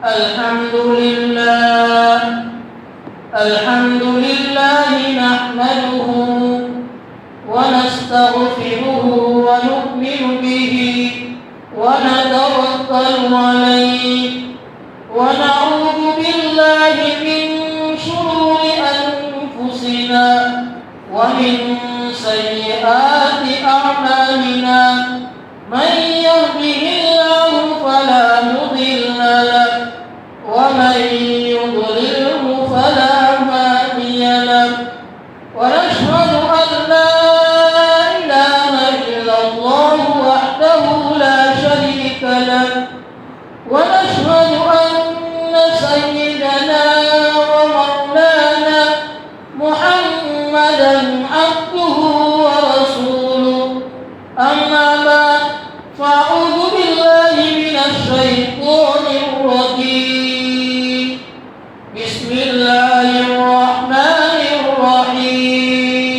الحمد لله الحمد لله نحمده ونستغفره ونؤمن به ونتوكل عليه ونعوذ بالله من شرور أنفسنا ومن سيئات أعمالنا من يهده الله فلا مضل له ومن يضلله فلا هادي له ونشهد أن لا إله إلا الله وحده لا شريك له ونشهد أن سيدنا ومولانا محمدا عبده ورسوله أما بعد فأعوذ بالله من الشيطان الرجيم بسم الله الرحمن الرحيم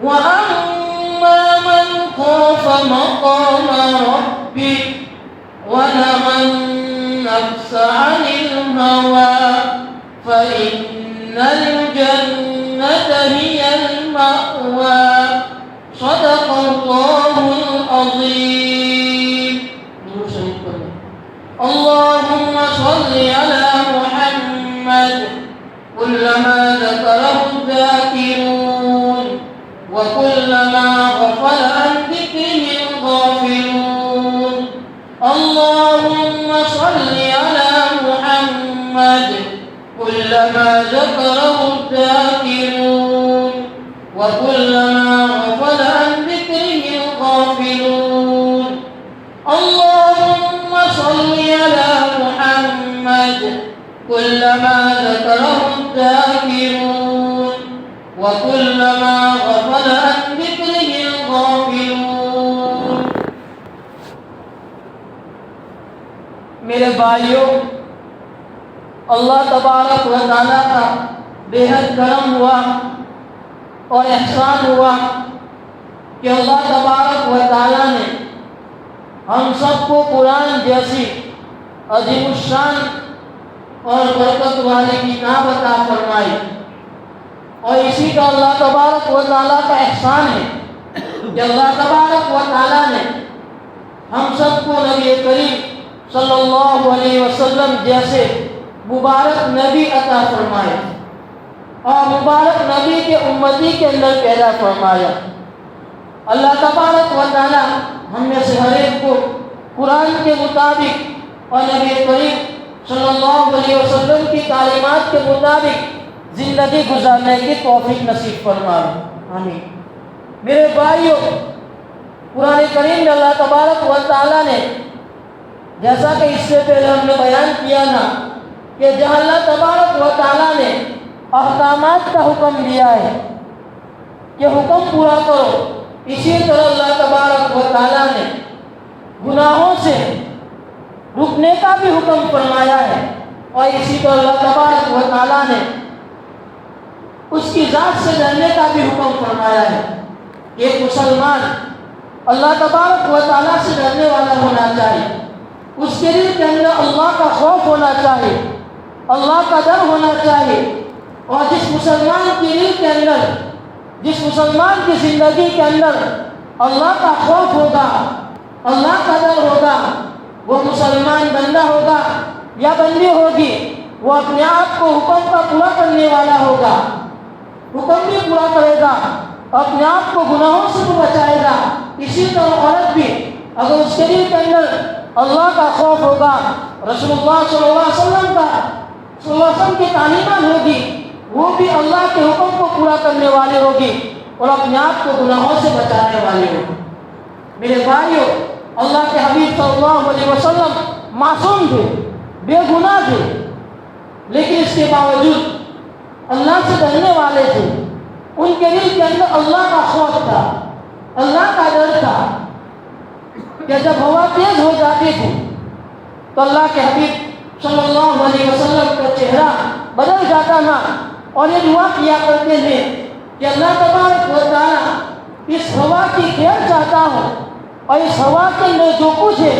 وأما من خاف مقام ربه ونهى النفس عن الهوى فإن الجنة هي المأوى صدق الله العظيم. اللهم صل على محمد كلما ذكره الذاكرون وكلما غفل عن ذكره الغافلون. اللهم صل على محمد كلما ذكره الذاكرون وكلما غفل عن ذكره الغافلون. اللهم صل على محمد كلما ذكره الذاكرون وكلما غفل عن ذكره الغافلون. میرے بھائیوں، اللہ تبارک و تعالیٰ کا بے حد کرم ہوا اور احسان ہوا کہ اللہ تبارک و تعالیٰ نے ہم سب کو قرآن جیسی عظیم الشان اور برکت والی کتاب عطا فرمائی، اور اسی کا اللہ تبارک و تعالیٰ کا احسان ہے کہ اللہ تبارک و تعالیٰ نے ہم سب کو نبی کریم صلی اللہ علیہ وسلم جیسے مبارک نبی عطا فرمائے اور مبارک نبی کے امتی کے اندر پیدا فرمایا۔ اللہ تبارک و تعالیٰ ہم میں سے ہر ایک کو قرآن کے مطابق اور نبی کریم صلی اللہ علیہ وسلم کی تعلیمات کے مطابق زندگی گزارنے کی توفیق نصیب فرمائے، آمین۔ میرے بھائیوں، قرآن کریم میں اللہ تبارک و تعالیٰ نے جیسا کہ اس سے پہلے ہم نے بیان کیا نا کہ جہاں اللہ تبارک و تعالیٰ نے احکامات کا حکم دیا ہے کہ حکم پورا کرو، اسی طرح اللہ تبارک و تعالیٰ نے گناہوں سے رکنے کا بھی حکم فرمایا ہے، اور اسی طرح اللہ تبارک و تعالیٰ نے اس کی ذات سے ڈرنے کا بھی حکم فرمایا ہے۔ ایک مسلمان اللہ تبارک و تعالیٰ سے ڈرنے والا ہونا چاہیے، اس کے دل کے اندر اللہ کا خوف ہونا چاہیے، اللہ کا ڈر ہونا چاہیے، اور جس مسلمان کی دل کے اندر، جس مسلمان کی زندگی کے اندر اللہ کا خوف ہوگا، اللہ کا ڈر ہوگا، وہ مسلمان بندہ ہوگا یا بندی ہوگی، وہ اپنے آپ کو حکم کا پورا کرنے والا ہوگا، حکم بھی پورا کرے گا، اپنے آپ کو گناہوں سے بھی بچائے گا۔ اسی طرح عورت بھی اگر اس کے دل کے اندر اللہ کا خوف ہوگا، رسول اللہ صلی اللہ علیہ وسلم کی تعلیمات ہوگی، وہ بھی اللہ کے حکم کو پورا کرنے والی ہوگی اور اپنے آپ کو گناہوں سے بچانے والی ہوگی۔ میرے بھائیوں، اللہ کے حبیب صلی اللہ علیہ وسلم معصوم تھے، بے گناہ تھے، لیکن اس کے باوجود اللہ سے ڈرنے والے تھے۔ ان کے دل کے اندر اللہ کا خوف تھا، اللہ کا ڈر تھا کہ جب ہوا تیز ہو جاتی تھی تو اللہ کے حبیب صلی اللہ علیہ وسلم کا چہرہ بدل جاتا تھا اور یہ دعا کیا کرتے تھے کہ اللہ تبارک و تعالیٰ اس ہوا کی خیر چاہتا ہوں اور اس ہوا کے اندر جو کچھ ہے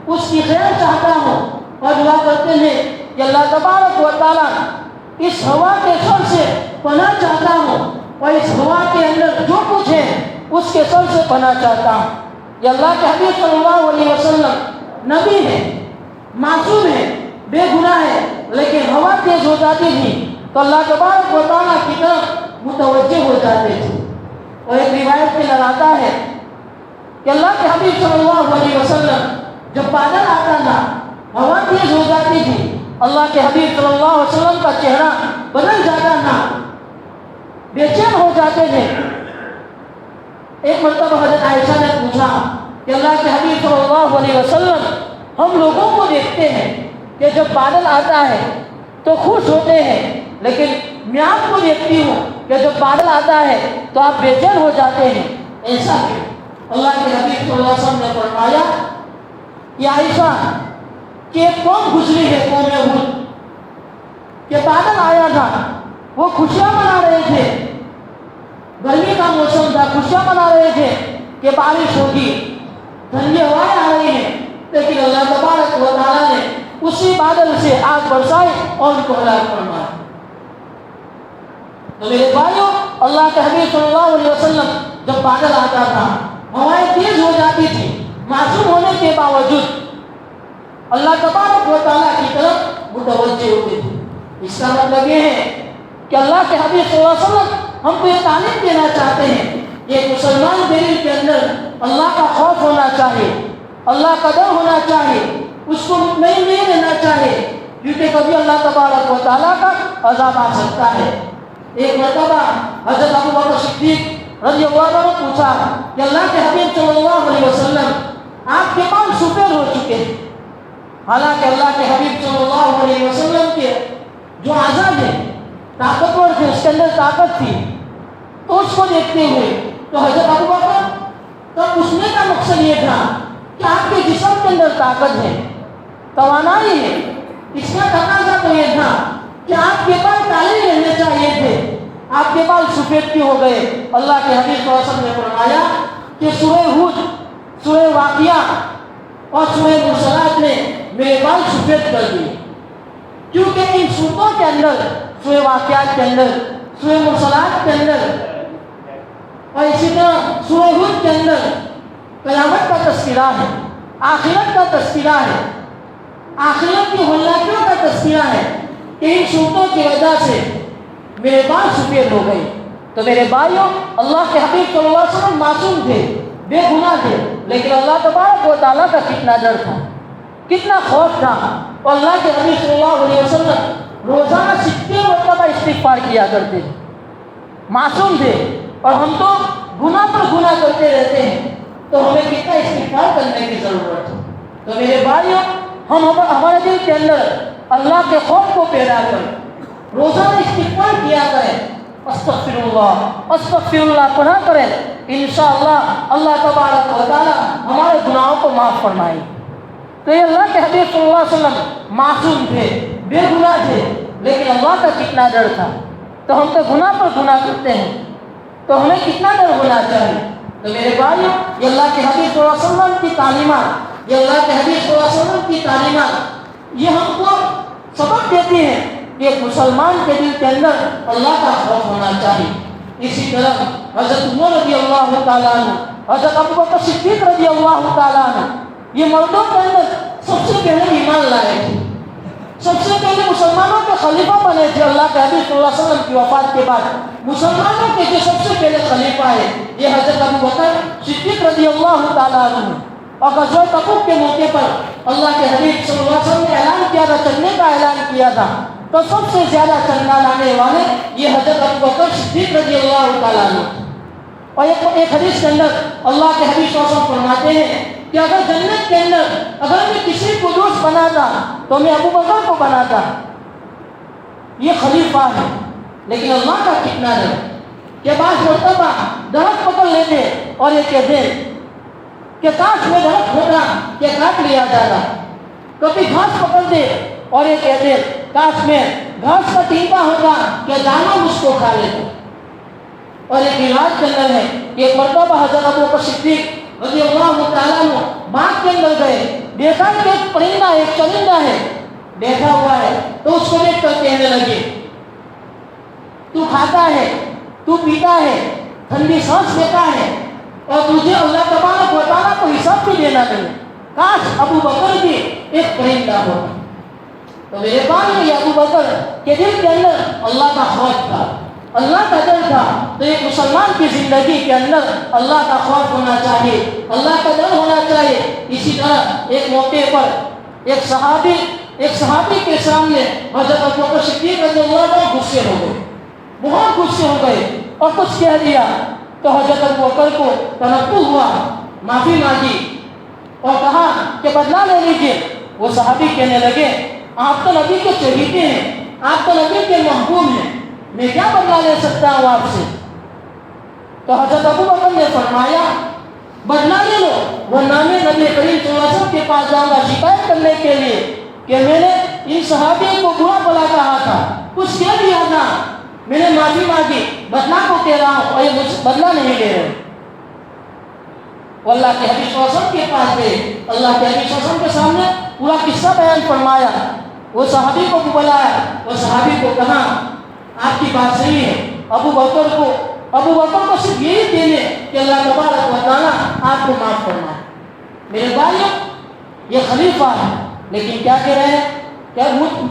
اس کی خیر چاہتا ہوں اور دعا کرتے ہیں کہ اللہ تبارک و تعالیٰ اس ہوا کے شر سے پناہ چاہتا ہوں اور اس ہوا کے اندر جو کچھ ہے اس کے شر سے پناہ چاہتا ہوں۔ یہ اللہ کے حبیب صلی اللہ علیہ وسلم نبی ہے، معصوم ہے، بے گناہ ہے، لیکن ہوا تیز ہو جاتی تھی تو اللہ تبارک و تعالیٰ کی طرف متوجہ ہو جاتے تھے۔ اور ایک روایت میں لگاتا ہے کہ اللہ کے حبیب صلی اللہ علیہ وسلم جب بادل آتا تھا، ہوا تیز ہو جاتی تھی، اللہ کے حبیب صلی اللہ علیہ وسلم کا چہرہ بدل جاتا تھا، بے چین ہو جاتے تھے۔ ایک مرتبہ حضرت عائشہ نے پوچھا کہ اللہ کے حبیب صلی اللہ علیہ وسلم ہم لوگوں کو دیکھتے ہیں کہ جب بادل آتا ہے تو خوش ہوتے ہیں، لیکن میں آپ کو دیکھتی ہوں کہ جب بادل آتا ہے تو آپ بے چین ہو جاتے ہیں، ایسا کیوں؟ اللہ کے حبیب صلی اللہ علیہ وسلم نے فرمایا کہ عائشہ کہ قوم گزری ہے، قوم ہود، کہ بادل آیا تھا، وہ خوشیاں منا رہے تھے، گرمی کا موسم تھا، خوشیاں منا رہے تھے کہ بارش ہوگی، ٹھنڈی ہوائیں آ رہی ہیں، لیکن اللہ تبارک و تعالیٰ نے اسی بادل سے آگ برسائی اور ان کو ہلاک فرمایا۔ تو میرے بھائیوں، اللہ کے حبیب صلی اللہ علیہ وسلم جب بادل آتا تھا، ہوائیں تیز ہو جاتی تھی، معصوم ہونے کے باوجود اللہ تبارک و تعالیٰ کی طرف متوجہ ہوتے تھے۔ اس کا مطلب یہ ہے کہ اللہ کے حبیب صلی اللہ علیہ وسلم ہم کو یہ تعلیم دینا چاہتے ہیں کہ ایک مسلمان دل کے اندر اللہ کا خوف ہونا چاہیے، اللہ کا ڈر ہونا چاہیے، اس کو مطمئن نہیں رہنا چاہیے، کیونکہ کبھی اللہ تبارک و تعالیٰ کا عذاب آ سکتا ہے۔ ایک مرتبہ حضرت ابو بکر صدیق رضی اللہ عنہ نے پوچھا کہ اللہ کے حبیب صلی اللہ علیہ وسلم آپ کے بال سفید ہو چکے ہیں، حالانکہ اللہ کے حبیب صلی اللہ علیہ وسلم کے جو اعضاء ہیں طاقتور تھے، اس کے اندر طاقت تھی، تو اس کو دیکھتے ہوئے تو حضرت ابو بکر کا پوچھنے کا مقصد یہ تھا کہ آپ کے جسم کے اندر طاقت ہے، توانائی ہے، اس کا تقاضا تو یہ تھا کہ آپ کے بال کالے رہنے چاہیے تھے، آپ کے بال سفید کیوں ہو گئے؟ اللہ کے حبیب صلی اللہ علیہ وسلم نے فرمایا کہ سورہ ہود، سورہ واقعہ اور سورہ مرسلات نے میرے بال سفید کر دیے، کیونکہ ان سورتوں کے اندر، سورہ واقعات کے اندر، سورہ مرسلات کے اندر اور اسی طرح سورہ ہود کے اندر قیامت کا تذکرہ ہے، آخرت کا تذکرہ ہے، آخرت کی ہولناکیوں کا تذکرہ ہے کہ ان سورتوں کی وجہ سے میرے بال سفید ہو گئے۔ تو میرے بھائیوں، اللہ کے حبیب صلی اللہ علیہ وسلم معصوم تھے، بے گناہ تھے، لیکن اللہ تبارک و تعالیٰ کا کتنا ڈر تھا، کتنا خوف تھا، اور اللہ کے حبیب صلی اللہ علیہ وسلم روزانہ 60 مرتبہ استغفار کیا کرتے تھے، معصوم تھے، اور ہم تو گناہ پر گناہ کرتے رہتے ہیں، تو ہمیں کتنا استغفار کرنے کی ضرورت ہے۔ تو میرے بھائیوں، ہم ہمارے دل کے اندر اللہ کے خوف کو پیدا کریں، روزانہ استغفار کیا کریں، استغفر اللہ پڑھا کریں، انشاءاللہ اللہ تبارک و تعالی ہمارے گناہوں کو معاف فرمائے۔ تو یہ اللہ کے حبیب صلی اللہ علیہ وسلم معصوم تھے، بے گناہ تھے، لیکن اللہ کا کتنا ڈر تھا۔ تو ہم تو گناہ پر گناہ کرتے ہیں، تو ہمیں کتنا ڈر ہونا چاہیے۔ تو میرے بھائیوں، یہ اللہ کے حبیب صلی اللہ علیہ وسلم کی تعلیمات، یہ اللہ کے حبیب صلی اللہ علیہ وسلم کی تعلیمات، یہ ہم کو سبق دیتی ہیں کہ ایک مسلمان کے دل کے اندر اللہ کا خوف ہونا چاہیے۔ اسی طرح حضرت عمر رضی اللہ تعالیٰ عنہ، حضرت ابو بکر صدیق رضی اللہ تعالیٰ عنہ، یہ مردوں کے اندر سب سے پہلے ایمان لائے تھے، سب سے پہلے مسلمانوں کے خلیفہ بنے تھے۔ اللہ کے حبیب صلی اللہ علیہ وسلم کی وفات کے بعد مسلمانوں کے جو سب سے پہلے خلیفہ ہے یہ حضرت ابو بکر صدیق رضی اللہ تعالیٰ عنہ۔ اور غزوہ تبوک کے موقع پر اللہ کے حبیب صلی اللہ علیہ وسلم نے اعلان کیا تھا، چلنے کا اعلان کیا تھا، تو سب سے زیادہ چندہ لانے والے یہ حضرت ابو بکر صدیق رضی اللہ تعالیٰ عنہ۔ اور ایک حدیث کے اندر اللہ کے حبیب صلی اللہ علیہ وسلم فرماتے ہیں کہ اگر جنت کے اندر اگر میں کسی کو دوست بناتا تو میں ابو بکر کو بناتا۔ یہ خلیفہ ہے، لیکن اللہ کا کتنا ہے کہ بعض مرتبہ درخت پکڑ لیتے اور یہ کہتے کہ کاش میں درخت ہوتا کہ کاٹ لیا جاتا، کبھی گھاس پکڑ دے اور یہ کہتے کاش میں گھاس کا ٹیپا ہوتا کہ دانا مجھ کو کھا لیتا۔ اور ایک روایت کے اندر ہے کہ ایک مرتبہ حضرت ابو بکر صدیق رضی اللہ تعالیٰ عنہ باغ کے اندر گئے دیکھا کہ ایک پرندہ ایک چرندہ ہے بیٹھا ہوا ہے، تو اس کو دیکھ کر کہنے لگے تو کھاتا ہے، تو پیتا ہے، ٹھنڈی سانس لیتا ہے، اور تجھے اللہ تبارک و تعالیٰ کو حساب بھی دینا نہیں، کاش ابو بکر بھی ایک پرندہ ہوتا۔ تو میرے بھائی یہ ابو بکر کے دل کے اندر اللہ کا خوف تھا، اللہ کا ڈر تھا۔ تو ایک مسلمان کی زندگی کے اندر اللہ کا خوف ہونا چاہیے، اللہ کا ڈر ہونا چاہیے۔ اسی طرح ایک موقع پر ایک صحابی کے سامنے حضرت ابو بکر صدیق رضی اللہ عنہ غصے ہو گئے، بہت غصے ہو گئے اور کچھ کہہ دیا۔ تو حضرت ابو بکر کو تنبہ ہوا، معافی مانگی اور کہا کہ بدلہ لے لیجیے۔ وہ صحابی کہنے لگے آپ تو نبی کے چہیتے ہیں، آپ تو نبی کے محبوب ہیں، میں کیا بدلہ لے سکتا ہوں آپ سے؟ تو حضرت ابو بکر نے فرمایا بدلہ لے لو، ورنہ میں نبی کریم صلی اللہ علیہ وسلم کے پاس جاؤں گا شکایت کرنے کے لیے کہ میں نے ان صحابی کو برا بھلا کہا تھا، کچھ کہہ دیا تھا، میں نے معافی مانگی، بدلہ کو کہہ رہا ہوں اور یہ مجھ بدلہ نہیں لے رہے۔ وہ اللہ کے حبیب صلی اللہ علیہ وسلم کے پاس گئے، اللہ کے حبیب صلی اللہ علیہ وسلم کے سامنے پورا قصہ بیان فرمایا، وہ صحابی کو بلایا، وہ صحابی کو کہا آپ کی بات صحیح ہے، ابو بکر کو صرف یہی دینے کہ اللہ تبارک و تعالیٰ آپ کو معاف فرمائے۔ میرے بھائیوں یہ خلیفہ ہے، لیکن کیا کہہ رہے ہیں کہ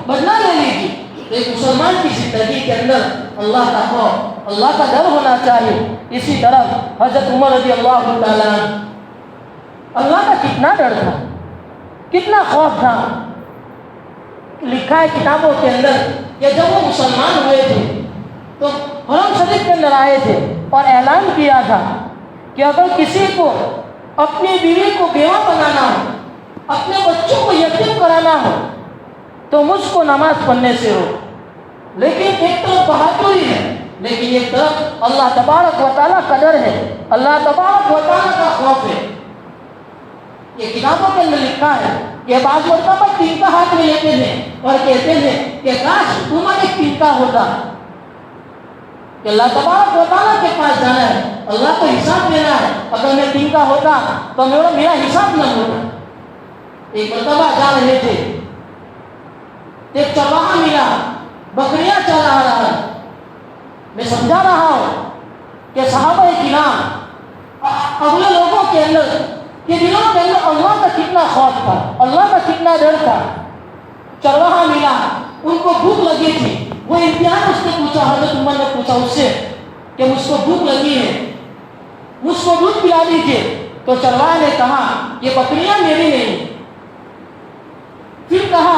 بدلہ لے لیجیے۔ تو ایک مسلمان کی زندگی کے اندر اللہ کا خوف، اللہ کا ڈر ہونا چاہیے۔ اسی طرح حضرت عمر رضی اللہ تعالیٰ عنہ، اللہ کا کتنا ڈر تھا، کتنا خوف تھا۔ لکھا ہے کتابوں کے اندر کہ جب وہ مسلمان ہوئے تھے تو حرم شریف کے اندر آئے تھے اور اعلان کیا تھا کہ اگر کسی کو اپنی بیوی کو بیوہ بنانا ہو، اپنے بچوں کو یتیم کرانا ہو تو مجھ کو نماز پڑھنے سے ہو۔ لیکن ایک طرف بہادری ہے، لیکن ایک طرف اللہ تبارک و تعالیٰ کا ڈر ہے، اللہ تبارک و تعالیٰ کا خوف ہے۔ یہ کتابوں کے اندر لکھا ہے کہ بعض مرتبہ تینکا ہاتھ میں لیتے ہیں اور کہتے ہیں کہ کاش عمر ایک تینکا ہوتا، کہ اللہ تبارک و تعالیٰ کے پاس جانا ہے، اللہ کو حساب دینا ہے، اگر میں تینکا ہوتا تو میرا حساب نہ ہوتا۔ ایک مرتبہ جا رہے تھے، ایک چرواہا ملا، بکریاں چلا رہا ہے۔ میں سمجھا رہا ہوں کہ صحابہ کرام اگلے لوگوں کے اندر کے دلوں کے اندر اللہ کا کتنا خوف تھا، اللہ کا کتنا ڈر تھا۔ چرواہا ملا، ان کو بھوک لگی تھی، وہ امتحان اس نے پوچھا، حضرت عمر نے پوچھا اس سے کہ مجھ کو بھوک لگی ہے، مجھ کو دودھ پلا دیجیے۔ تو چرواہا نے کہا یہ بکریاں میری نہیں۔ پھر کہا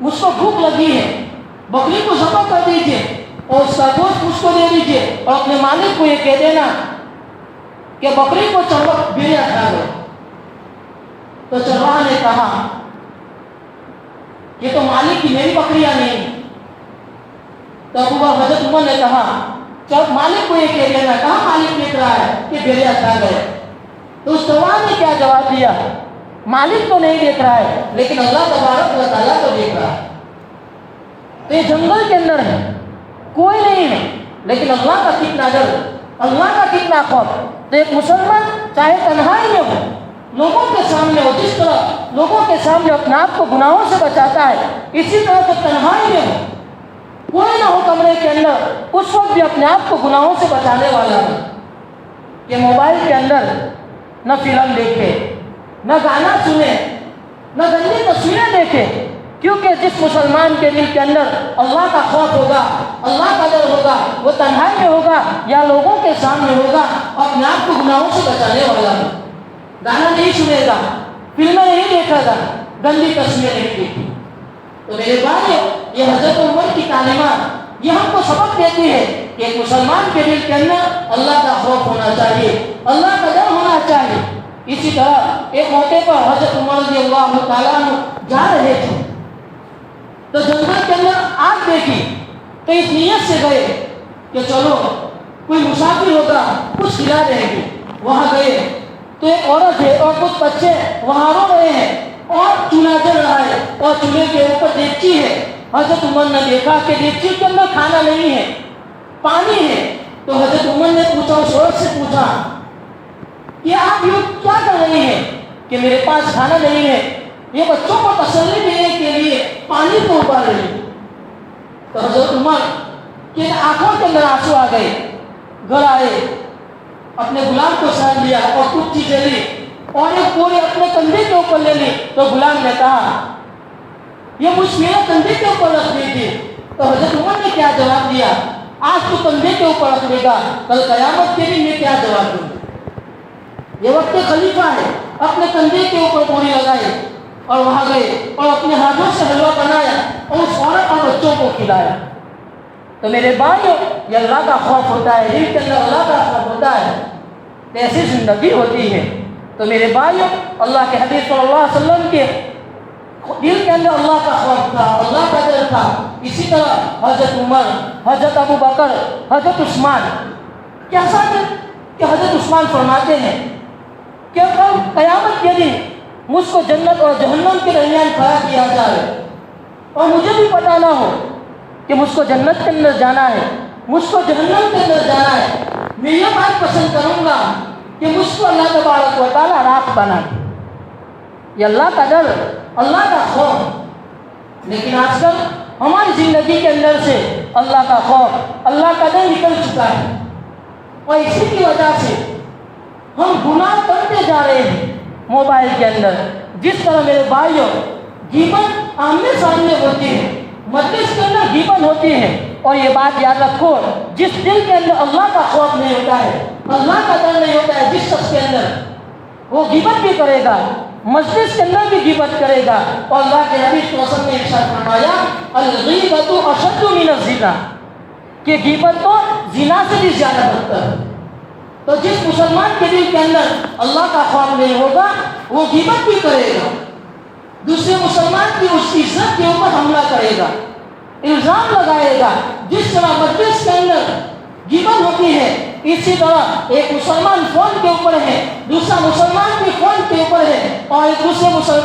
مجھ کو بھوک لگی ہے، بکری کو ذبح کر دیجیے اور اس کا گوشت مجھ کو دے دیجیے، اور اپنے مالک کو یہ کہہ دینا کہ بکری کو بھیڑیا کھا گئے۔ تو چرواہا نے کہا یہ تو مالک کی میری بکریاں نہیں۔ تو حضرت عمر نے کہا مالک کو یہ کہہ دینا، کہاں مالک دیکھ رہا ہے کہ بھیڑیا کھا گئے؟ تو اس چرواہا نے کیا جواب دیا، مالک تو نہیں دیکھ رہا ہے لیکن اللہ تبارک و تعالیٰ تو دیکھ رہا ہے۔ تو یہ جنگل کے اندر ہے، کوئی نہیں ہے، لیکن اللہ کا کتنا ڈر، اللہ کا کتنا خوف۔ تو ایک مسلمان چاہے تنہائی میں ہو، لوگوں کے سامنے ہو، جس طرح لوگوں کے سامنے اپنے آپ کو گناہوں سے بچاتا ہے، اسی طرح سے تنہائی میں ہو، کوئی نہ ہو کمرے کے اندر، اس وقت بھی اپنے آپ کو گناہوں سے بچانے والا ہے۔ کہ موبائل کے اندر نہ فلم دیکھے، نہ گانا سنے، نہ گندی تصویریں دیکھے، کیونکہ جس مسلمان کے دل کے اندر اللہ کا خوف ہوگا، اللہ کا ڈر ہوگا، وہ تنہائی میں ہوگا یا لوگوں کے سامنے ہوگا اور اپنے آپ کو گناہوں سے بچانے والا ہے۔ گانا نہیں سنے گا، فلمیں نہیں دیکھے گا، گندی تصویریں نہیں دیکھی۔ تو میرے بھائیو یہ حضرت عمر کی تعلیمات یہ ہم کو سبق دیتی ہے کہ ایک مسلمان کے دل کے اندر اللہ کا خوف ہونا چاہیے، اللہ کا ڈر ہونا چاہیے۔ اسی طرح ایک موقع پر حضرت عمر رضی اللہ تعالیٰ عنہ جا رہے تھے تو جنگل کے اندر آگ دیکھی، تو اس نیت سے گئے کہ چلو کوئی مسافر ہوگا کچھ کھلا دیں گے۔ وہاں گئے تو ایک عورت ہے اور کچھ بچے وہاں رو رہے ہیں اور چولہا جل رہا ہے اور چولہے کے اوپر دیگچی ہے۔ حضرت عمر نے دیکھا کہ دیگچی کے اندر کھانا نہیں ہے، پانی ہے۔ تو حضرت عمر نے پوچھا، اس عورت سے پوچھا کہ آپ یہ کیا کر رہی ہیں؟ کہ میرے پاس کھانا نہیں ہے، یہ بچوں کو تسلی دینے کے لیے پانی کو ابال رہی ہے۔ تو حضرت عمر کی آنکھوں کے اندر آنسو آ گئے، گھر آئے، اپنے غلام کو ساتھ لیا اور کچھ چیزیں لی اور ایک پورے اپنے کندھے کے اوپر لے لی۔ تو غلام نے کہا یہ مجھ میرے کندھے کے اوپر رکھ دی تھی۔ تو حضرت عمر نے کیا جواب دیا؟ آج تو کندھے کے اوپر رکھ لے گا، کل قیامت کے دن میں کیا جواب دوں گا؟ یہ وقت خلیفہ ہے، اپنے کندھے کے اوپر پوری لگائی اور وہاں گئے اور اپنے ہاتھوں سے حلوہ بنایا اور اس عورت اور بچوں کو کھلایا۔ تو میرے بھائیوں، یہ اللہ کا خوف ہوتا ہے، دل کے اندر اللہ کا خوف ہوتا ہے، ایسی زندگی ہوتی ہے۔ تو میرے بھائیوں، اللہ کے حبیب صلی اللہ علیہ وسلم کے دل کے اندر اللہ کا خوف تھا، اللہ کا ڈر تھا۔ اسی طرح حضرت عمر، حضرت ابو بکر، حضرت عثمان، کیسا کہ حضرت عثمان فرماتے ہیں کہ کل قیامت کے دن مجھ کو جنت اور جہنم کے درمیان کھڑا کیا جائے اور مجھے بھی پتہ نہ ہو کہ مجھ کو جنت کے اندر جانا ہے، مجھ کو جہنم کے اندر جانا ہے، میں یہ بات پسند کروں گا کہ مجھ کو اللہ تبارک و تعالیٰ راہ بنائے۔ یہ اللہ کا ڈر، اللہ کا خوف۔ لیکن آج کل ہماری زندگی کے اندر سے اللہ کا خوف، اللہ کا ڈر نکل چکا ہے، اور اسی کی وجہ سے ہم گناہ کرتے جا رہے ہیں موبائل کے اندر۔ جس طرح میرے بھائیوں غیبت آمنے سامنے ہوتی ہے، مجلس کے اندر غیبت ہوتی ہے، اور یہ بات یاد رکھو، جس دل کے اندر اللہ کا خوف نہیں ہوتا ہے، اللہ کا ڈر نہیں ہوتا ہے، جس شخص کے اندر، وہ غیبت بھی کرے گا، مجلس کے اندر بھی غیبت کرے گا۔ اور اللہ کے نبی صلی اللہ علیہ وسلم نے ارشاد فرمایا الغیبۃ اشد من الزنا، کہ غیبت تو زنا سے بھی زیادہ بدتر ہے۔ تو جس مسلمان کے دل کے اندر اللہ کا خوف نہیں ہوگا، وہ غیبت بھی کرے گا، دوسرے مسلمان کی اس کی عزت کے اوپر حملہ کرے گا، الزام لگائے گا۔ جس طرح مجلس کے اندر غیبت ہوتی ہے، اسی طرح ایک مسلمان فون کے اوپر ہے، دوسرا مسلمان بھی فون کے اوپر ہے، اور ایک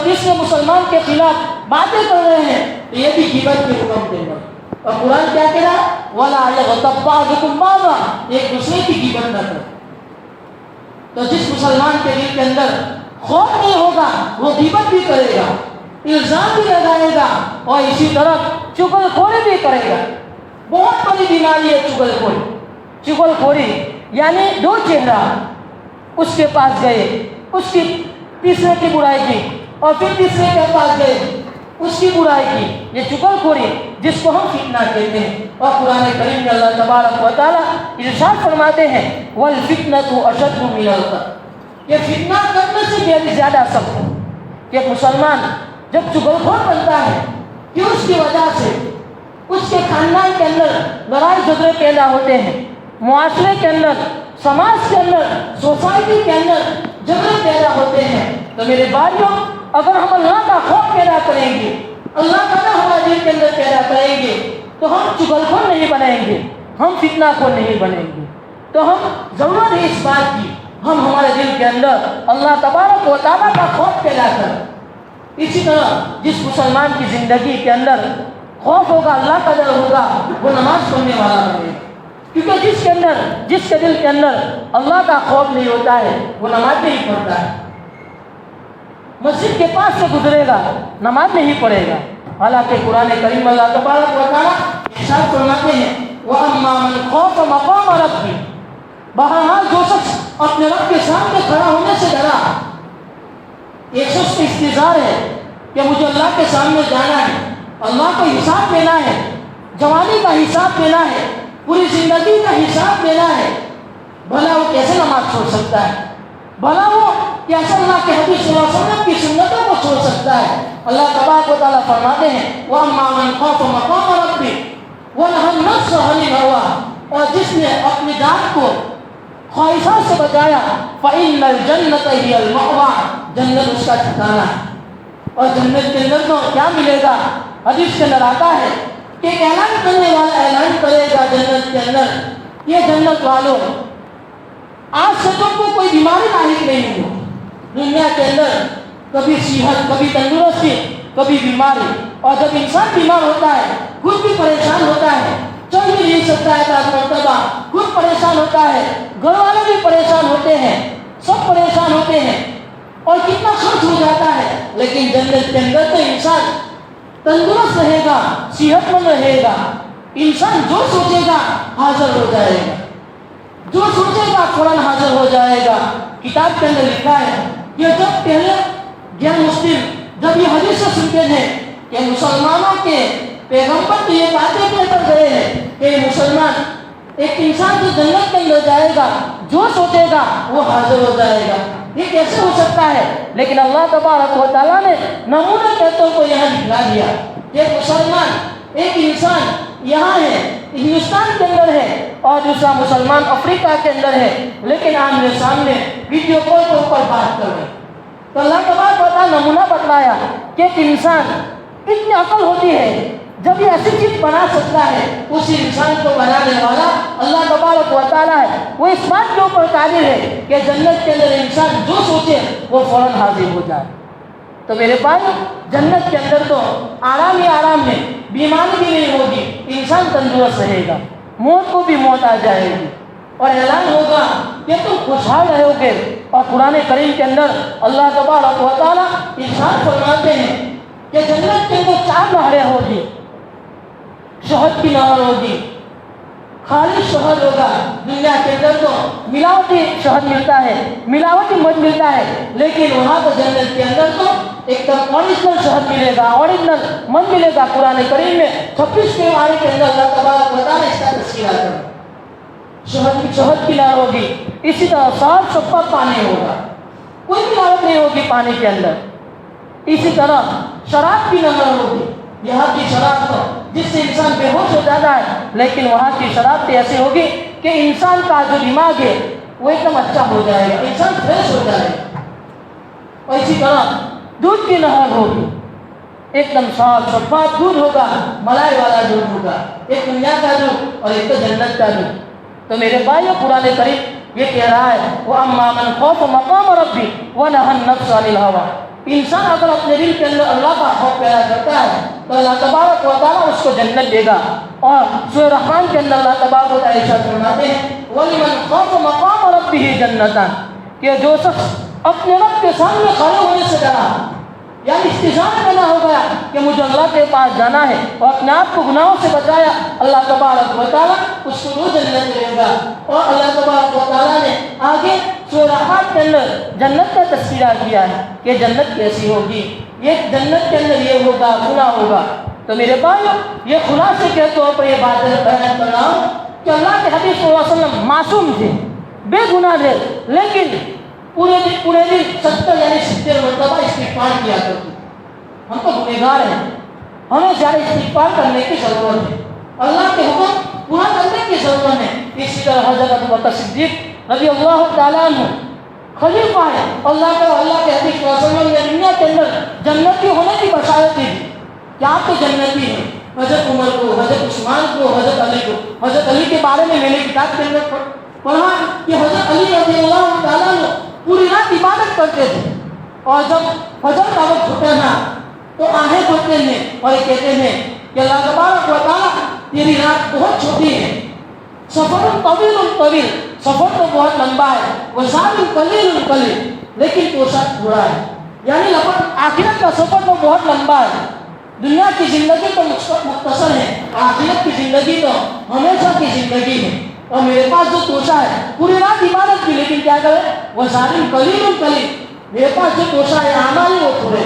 تیسرے مسلمان کے خلاف باتیں کر رہے ہیں، تو یہ بھی غیبت کے حکم دے گا۔ اور قرآن کیا کہہ رہا ہے؟ وَلَا يَغْتَبْ بَعْضُكُمْ بَعْضًا، ایک دوسرے کی غیبت نہ کرے۔ تو جس مسلمان کے دل کے اندر خوف نہیں ہوگا، وہ غیبت بھی کرے گا، الزام بھی لگائے گا، اور اسی طرح چغل خوری بھی کرے گا۔ بہت بڑی بیماری ہے چغل خوری۔ چغل خوری یعنی دو چہرہ، اس کے پاس گئے، اس کی تیسرے کی برائی کی، اور پھر تیسرے کے پاس گئے، اس کی برائی کی، یہ چغل خوری جس کو ہم فتنہ کہتے ہیں۔ اور قرآن کریم میں اللہ تبارک و تعالیٰ ارشاد فرماتے ہیں وَالْفِتْنَةُ أَشَدُّ مِنَ الْقَتْلِ، یہ فتنہ کرنے سے بھی زیادہ سخت ہے کہ ایک مسلمان جب چغل خور بنتا ہے کہ اس کی وجہ سے اس کے خاندان کے اندر لڑائی جھگڑے پیدا ہوتے ہیں، معاشرے کے اندر، سماج کے اندر، سوسائٹی کے اندر جھگڑے پیدا ہوتے ہیں۔ تو میرے بھائیوں، اگر ہم اللہ کا خوف پیدا کریں گے، اللہ کا ڈر ہمارے دل کے اندر پیدا کریں گے، تو ہم چغل خور نہیں بنیں گے، ہم فتنہ خور نہیں بنیں گے۔ تو ہم ضرورت ہے اس بات کی، ہم ہمارے دل کے اندر اللہ تبارک و تعالیٰ کا خوف پیدا کریں۔ اسی طرح جس مسلمان کی زندگی کے اندر خوف ہوگا، اللہ کا ڈر ہوگا، وہ نماز پڑھنے والا بنے گا، کیونکہ جس کے دل کے اندر اللہ کا خوف نہیں ہوتا ہے، وہ نماز نہیں پڑھتا ہے، مسجد کے پاس سے گزرے گا، نماز نہیں پڑھے گا۔ حالانکہ قرآن کریم اللہ تبارک و تعالیٰ ارشاد فرماتے ہیں وَأَمَّا مَنْ خَافَ مَقَامَ رَبِّهِ، بہرحال جو شخص اپنے رب کے سامنے کھڑا ہونے سے ڈرا، ایک شخص کا انتظار ہے کہ مجھے اللہ کے سامنے جانا ہے، اللہ کو حساب دینا ہے، جوانی کا حساب دینا ہے، پوری زندگی کا حساب دینا ہے، بھلا وہ کیسے نماز چھوڑ سکتا ہے؟ بھلا وہ کیسے اللہ کے حبیب صلی اللہ علیہ وسلم کی سنتوں کو چھوڑ سکتا ہے؟ اللہ تبارک و تعالیٰ فرماتے ہیں وَأَمَّا مَنْ خَافَ مَقَامَ رَبِّهِ وَنَهَى النَّفْسَ عَنِ الْهَوَىٰ، اور جس نے اپنی جان کو خواہشات سے بچایا فَإِنَّ الْجَنَّةَ هِيَ الْمَأْوَىٰ، جنت اس کا ٹھکانہ ہے۔ اور جنت کے اندر تو کیا ملے گا؟ حدیث کے اندر آتا ہے کہ اعلان کرنے والا اعلان کرے گا جنت کے اندر، یہ جنت والوں، آج سے تم کو کوئی بیماری لاحق نہیں ہو۔ دنیا کے اندر کبھی صحت، کبھی تندرستی، کبھی بیماری، اور جب انسان بیمار ہوتا ہے خود بھی پریشان ہوتا ہے، چل بھی نہیں سکتا ہے، بعض مرتبہ خود پریشان ہوتا ہے، گھر والے بھی پریشان ہوتے ہیں، سب پریشان ہوتے ہیں، اور کتنا خرچ ہو جاتا ہے، لیکن جنت کے اندر تو انسان تندرست رہے گا، صحت مند رہے گا. انسان جو سوچے گا حاضر ہو جائے گا، جو سوچے گا فوراً حاضر ہو جائے گا. کتاب کے اندر لکھا ہے کہ جب پہلے غیر مسلم جب یہ حدیث سے سنتے تھے کہ مسلمانوں کے پیغمبر تو یہ باتیں کہہ کر گئے ہیں کہ مسلمان ایک انسان جو جنت کے اندر جائے گا جو سوچے گا وہ حاضر ہو جائے گا. یہ کیسے ہو سکتا ہے؟ لیکن اللہ تبارک و تعالیٰ نے نمونہ کہتوں کو یہاں دکھلا دیا کہ مسلمان ایک انسان یہاں ہے، ہندوستان کے اندر ہے، اور دوسرا مسلمان افریقہ کے اندر ہے، لیکن آمنے سامنے ویڈیو کال کے اوپر بات کر رہے ہیں. تو اللہ تبارک و تعالیٰ نمونہ بتلایا کہ ایک انسان اتنی عقل ہوتی ہے جب یہ ایسی چیز بنا سکتا ہے، اس انسان کو بنانے والا اللہ تبارک و تعالیٰ ہے. وہ اس بات کے اوپر قادر ہے کہ جنت کے اندر انسان جو سوچے وہ فوراً حاضر ہو جائے. تو میرے بھائی جنت کے اندر تو آرام ہی آرام ہے، بیماری بھی نہیں ہوگی، انسان تندرست رہے گا، موت کو بھی موت آ جائے گی اور اعلان ہوگا کہ تم خوشحال رہو گے. اور قرآن کریم کے اندر اللہ تبارک و تعالیٰ ارشاد فرماتے ہیں کہ جنت کے اندر 4 نہریں ہوگی. شہد کی نہر ہوگی، خالص شہد ہوگا. دنیا کے اندر تو ملاوٹی شہد ملتا ہے، ملاوٹی مد ملتا ہے، لیکن وہاں تو جنت کے اندر تو ایک دم اوریجنل شہد ملے گا، اوریجنل مد ملے گا. قرآن کریم میں 26 کے بارے کے اندر اللہ تبارک و تعالیٰ اس کا تذکرہ کرے. شہد کی نہر ہوگی، اسی طرح صاف شفاف پانی ہوگا، کوئی ملاوٹ نہیں ہوگی پانی کے اندر. اسی طرح شراب کی نہر ہوگی. یہاں کی شراب تو جس سے انسان بے ہوش ہو جاتا ہے، لیکن وہاں کی شراب تو ایسی ہوگی کہ انسان کا جو دماغ ہے وہ ایک دم اچھا ہو جائے گا، انسان فریش ہو جائے گا. اور اسی طرح دودھ کی نہر ہوگی، ایک دم صاف شفاف دودھ ہوگا، ملائی والا دودھ ہوگا. ایک دنیا کا دودھ اور ایک تو جنت کا دودھ. تو میرے بھائیو قرآن کریم یہ کہہ رہا ہے وَأَمَّا مَنْ خَافَ مَقَامَ رَبِّهِ وَنَهَى النَّفْسَ عَنِ الْهَوَىٰ. انسان اگر اپنے دل کے اندر اللہ کا خوف پیدا کرتا ہے تو اللہ تبارک و تعالیٰ اس کو جنت دے گا. اور سورہ رحمان کے اندر اللہ تبارک و تعالیٰ ارشاد فرماتے ہیں وَلِمَنْ خَافَ مَقَامَ رَبِّهِ جَنَّتَانِ، کہ جو شخص اپنے رب کے سامنے کھڑے ہونے سے ڈرا، یعنی استظام کرنا ہو گیا کہ مجھے اللہ کے پاس جانا ہے اور اپنے آپ کو گناہوں سے بچایا، اللہ تبارک و تعالیٰ اس کو وہ جنت دے گا. اور اللہ تبارک و تعالیٰ نے آگے سورہ رحمان کے اندر جنت کا تذکرہ کیا ہے کہ جنت کیسی ہوگی. یہ جنت کے اندر یہ ہوگا، کھلا ہوگا. تو میرے بھائیو یہ خلاصے کے طور پر یہ بات بیان کر رہا ہوں کہ اللہ کے حبیب صلی اللہ علیہ وسلم معصوم تھے، بے گناہ تھے، لیکن پورے دن 70 یعنی 70 مرتبہ استغفار کیا کرتے. ہم تو گنہگار ہیں، ہمیں زیادہ استغفار کرنے کی ضرورت ہے، اللہ کے حکم پورا کرنے کی ضرورت ہے. اسی طرح حضرت ابوبکر صدیق رضی اللہ تعالیٰ عنہ خلیفہ ہے. اللہ کے حبیب صلی اللہ علیہ وسلم نے دنیا کے اندر جنتی ہونے کی بشارت دی کہ آپ تو جنتی ہیں. حضرت عمر کو، حضرت عثمان کو، حضرت علی کو. حضرت علی کے بارے میں نے کتاب کے اندر پڑھا کہ حضرت علی رضی اللہ تعالیٰ عنہ پوری رات عبادت کرتے تھے، اور جب فجر کا وقت ہوتا تھا تو آہیں بھرتے ہیں اور یہ کہتے ہیں کہ اللہ تبارک و تعالیٰ تیری رات بہت چھوٹی ہے، سفر طویل، سفر تو بہت لمبا ہے، وسائل قلیل، لیکن کوشش تھوڑا ہے. یعنی آخرت کا سفر تو بہت لمبا ہے، دنیا کی زندگی تو مختصر ہے، آخرت کی زندگی تو ہمیشہ کی زندگی ہے. اور میرے پاس جو توشہ ہے پوری رات عبادت کی، لیکن کیا کرے وسائل قلیل، میرے پاس جو توشہ ہے اعمال وہ تھوڑے.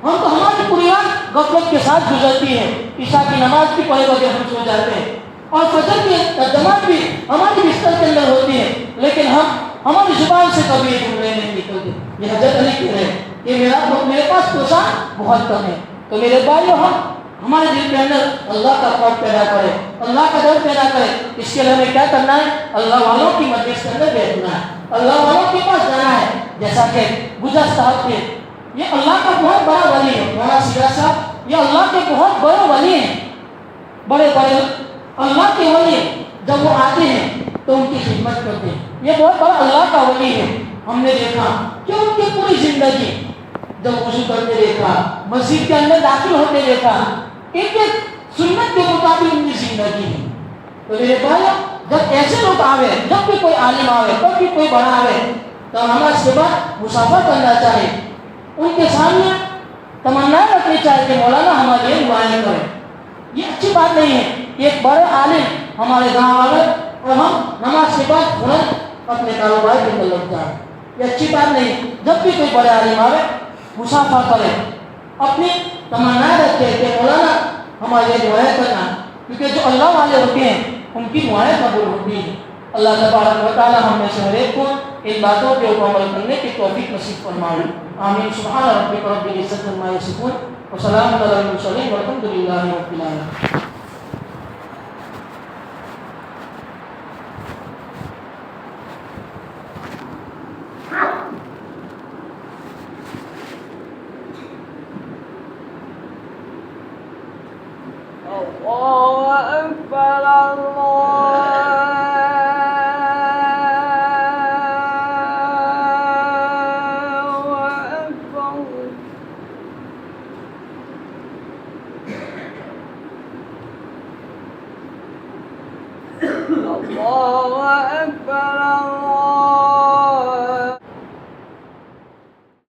ہم تو ہماری پوری رات غفلت کے ساتھ گزرتی ہے، عشاء کی نماز بھی پڑھے بغیر ہم سو جاتے ہیں، اور فجر کی جماعت بھی ہماری بستر کے اندر ہوتی ہے، لیکن ہماری زبان سے کبھی یہ جملے نہیں نکلتے. یہ حضرت علی کہہ رہے ہیں کہ میرے پاس توشہ بہت کم ہے. تو میرے بھائیو ہمارے دل کے اندر اللہ کا خوف پیدا کرے، اللہ کا ڈر پیدا کرے. اس کے لیے ہمیں کیا کرنا ہے؟ اللہ والوں کی مجلس کے اندر بیٹھنا ہے، اللہ والوں کے پاس جانا ہے. جیسا کہ گزشتہ صاحب کے یہ اللہ کا بہت بڑا ولی ہے، مولانا سیرا صاحب، یہ اللہ کے بہت بڑے ولی ہیں، بڑے اللہ کے ولی. جب وہ آتے ہیں تو ان کی خدمت کرتے ہیں. یہ بہت بڑا اللہ کا ولی ہے. ہم نے دیکھا کہ ان کی پوری زندگی جب وضو کرتے دیکھا، مسجد کے اندر داخل ہوتے دیکھا، ایک سنت کے مطابق ان کی زندگی ہے. تو میرے بھائی جب ایسے لوگ آوے، جب بھی کوئی عالم آوے، جب بھی کوئی بڑا آوے، تو ہمیں اس کے بعد مسافر کرنا چاہیے. ان کے سامنے تمنا رکھنی چاہیے کہ مولانا ہمارے لیے دعائیں کریں. یہ اچھی بات نہیں ہے کہ ایک بڑے عالم ہمارے گاؤں آئے اور ہم نماز کے بعد ترنت اپنے کاروبار کے اندر لگ جائیں. یہ اچھی بات نہیں. جب بھی کوئی بڑے عالم آئے مسافہ کرے, اپنی تمنا رکھے کہ مولانا ہمارے لیے دعائیں کرنا, کیونکہ جو اللہ والے ہوتے ہیں ان کی دعائیں قبول ہوتی ہیں. اللہ تبارک و تعالی ہم میں سے ہر ایک کو ان باتوں کے اوپر عمل کرنے کی توفیق نصیب فرمائے. آمین. سبحان ربک رب العزت عما یصفون وسلام علی المرسلین والحمد للہ رب العالمین. الله أكبر الله أكبر